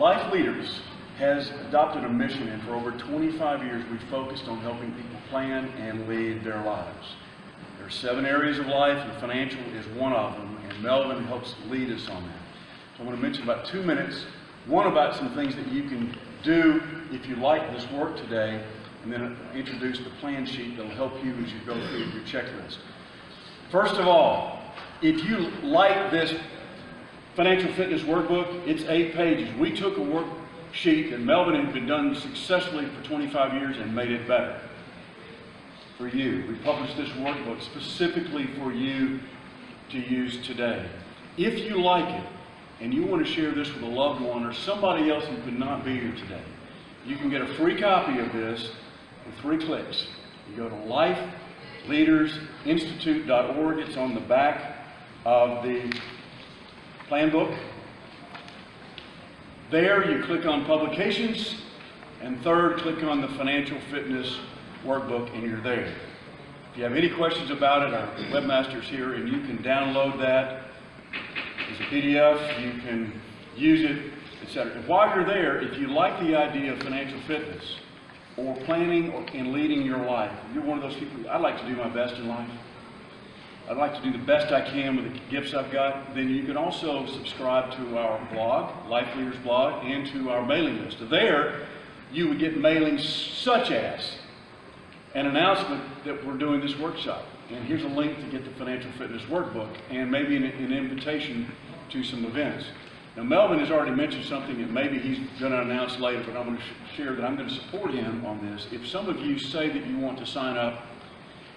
Life Leaders has adopted a mission, and for over 25 years we've focused on helping people plan and lead their lives. There are 7 areas of life, and financial is one of them, and Melvin helps lead us on that. So I want to mention about 2 minutes, one about some things that you can do if you like this work today, and then introduce the plan sheet that will help you as you go through your checklist. First of all, if you like this financial fitness workbook, it's 8 pages. We took a worksheet that Melvin had been done successfully for 25 years and made it better for you. We published this workbook specifically for you to use today. If you like it and you want to share this with a loved one or somebody else who could not be here today, you can get a free copy of this with 3 clicks. You go to lifeleadersinstitute.org. It's on the back of the Planbook. There you click on publications, and third, click on the financial fitness workbook, and you're there. If you have any questions about it, our webmaster's here, and you can download that as a PDF, you can use it, etc. And while you're there, if you like the idea of financial fitness or planning and leading your life, you're one of those people, I like to do my best in life. I'd like to do the best I can with the gifts I've got. Then you can also subscribe to our blog, Life Leaders blog, and to our mailing list. There, you would get mailings such as an announcement that we're doing this workshop. And here's a link to get the financial fitness workbook and maybe an invitation to some events. Now, Melvin has already mentioned something that maybe he's going to announce later, but I'm going to share that I'm going to support him on this. If some of you say that you want to sign up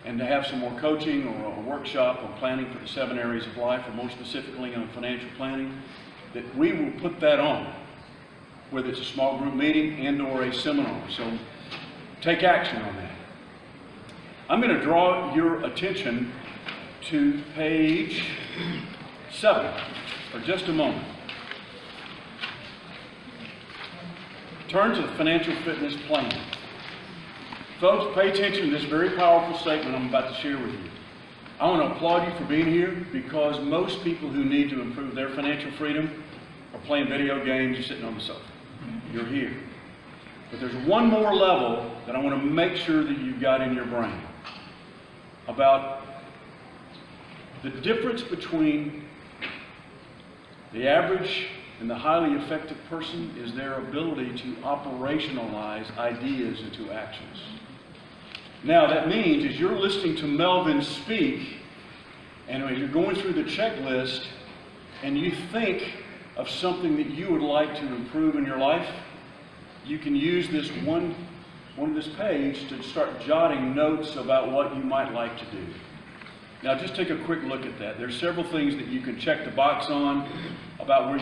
and to have some more coaching or a workshop on planning for the 7 areas of life, or more specifically on financial planning, that we will put that on, whether it's a small group meeting and or a seminar. So take action on that. I'm going to draw your attention to page 7 for just a moment. Turn to the financial fitness plan. Folks, pay attention to this very powerful statement I'm about to share with you. I want to applaud you for being here, because most people who need to improve their financial freedom are playing video games or sitting on the sofa. You're here. But there's one more level that I want to make sure that you've got in your brain about the difference between the average and the highly effective person is their ability to operationalize ideas into actions. Now that means as you're listening to Melvin speak, and as you're going through the checklist, and you think of something that you would like to improve in your life, you can use this one of this page to start jotting notes about what you might like to do. Now just take a quick look at that. There's several things that you can check the box on about where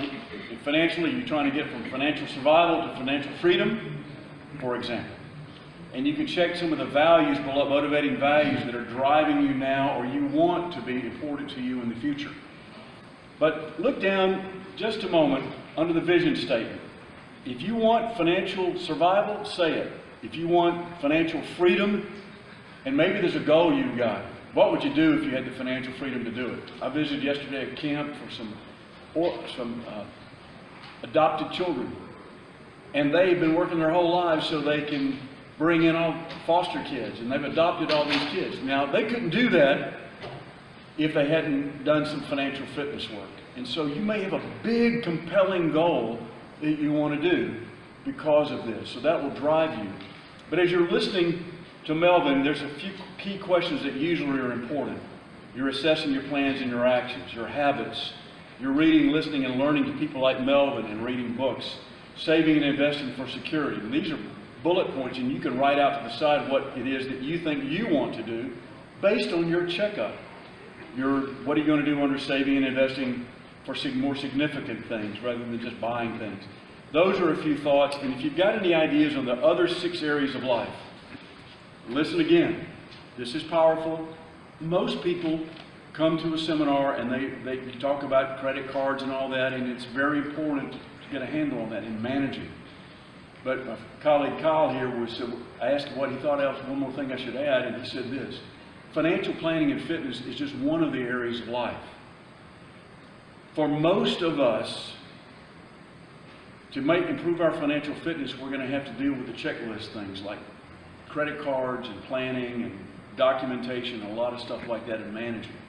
financially you're trying to get from financial survival to financial freedom, for example. And you can check some of the values, motivating values that are driving you now or you want to be important to you in the future. But look down just a moment under the vision statement. If you want financial survival, say it. If you want financial freedom, and maybe there's a goal you've got, what would you do if you had the financial freedom to do it? I visited yesterday a camp for some adopted children, and they've been working their whole lives so they can bring in all foster kids, and they've adopted all these kids. Now, they couldn't do that if they hadn't done some financial fitness work. And so you may have a big, compelling goal that you want to do because of this. So that will drive you. But as you're listening to Melvin, there's a few key questions that usually are important. You're assessing your plans and your actions, your habits. You're reading, listening, and learning to people like Melvin and reading books. Saving and investing for security. And these are bullet points, and you can write out to the side what it is that you think you want to do based on your checkup. What are you going to do under saving and investing for more significant things rather than just buying things? Those are a few thoughts, and if you've got any ideas on the other 6 areas of life, listen again. This is powerful. Most people come to a seminar and they talk about credit cards and all that, and it's very important to get a handle on that and managing. But my colleague Kyle here I asked him what he thought else, one more thing I should add, and he said this: financial planning and fitness is just one of the areas of life. For most of us, To improve our financial fitness, we're going to have to deal with the checklist things like credit cards and planning and documentation, a lot of stuff like that in management.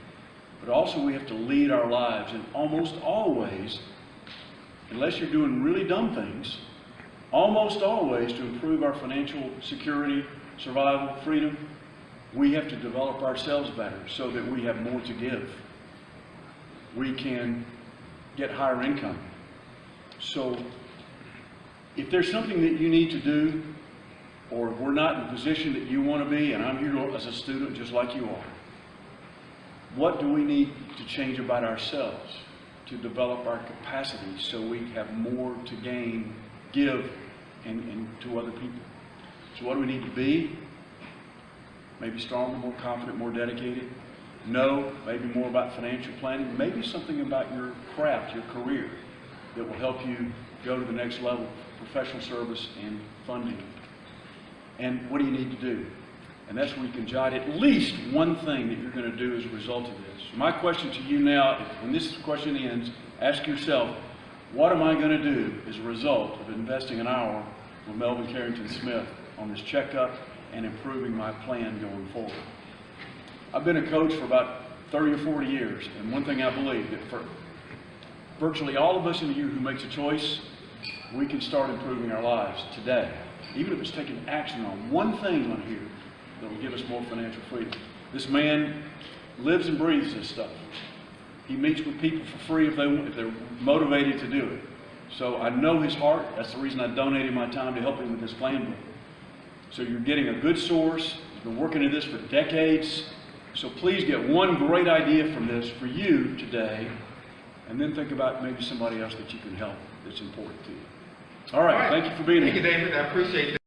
But also we have to lead our lives, and almost always, unless you're doing really dumb things, almost always to improve our financial security, survival, freedom, we have to develop ourselves better so that we have more to give. We can get higher income. So if there's something that you need to do, or we're not in the position that you want to be, and I'm here as a student just like you are, what do we need to change about ourselves to develop our capacity so we have more to gain, give, and to other people? So what do we need to be? Maybe stronger, more confident, more dedicated. Know, maybe more about financial planning. Maybe something about your craft, your career, that will help you go to the next level, professional service and funding. And what do you need to do? And that's where you can jot at least one thing that you're going to do as a result of this. My question to you now, when this question ends, ask yourself, what am I going to do as a result of investing an hour with Melvin Carrington Smith on this checkup and improving my plan going forward? I've been a coach for about 30 or 40 years, and one thing I believe, that for virtually all of us in here who makes a choice, we can start improving our lives today. Even if it's taking action on one thing on here that will give us more financial freedom. This man lives and breathes this stuff. He meets with people for free if they're motivated to do it. So I know his heart. That's the reason I donated my time to help him with this Planbook. So you're getting a good source. He's been working at this for decades. So please get one great idea from this for you today, and then think about maybe somebody else that you can help that's important to you. All right. Thank you for being here. Thank you, David. I appreciate that.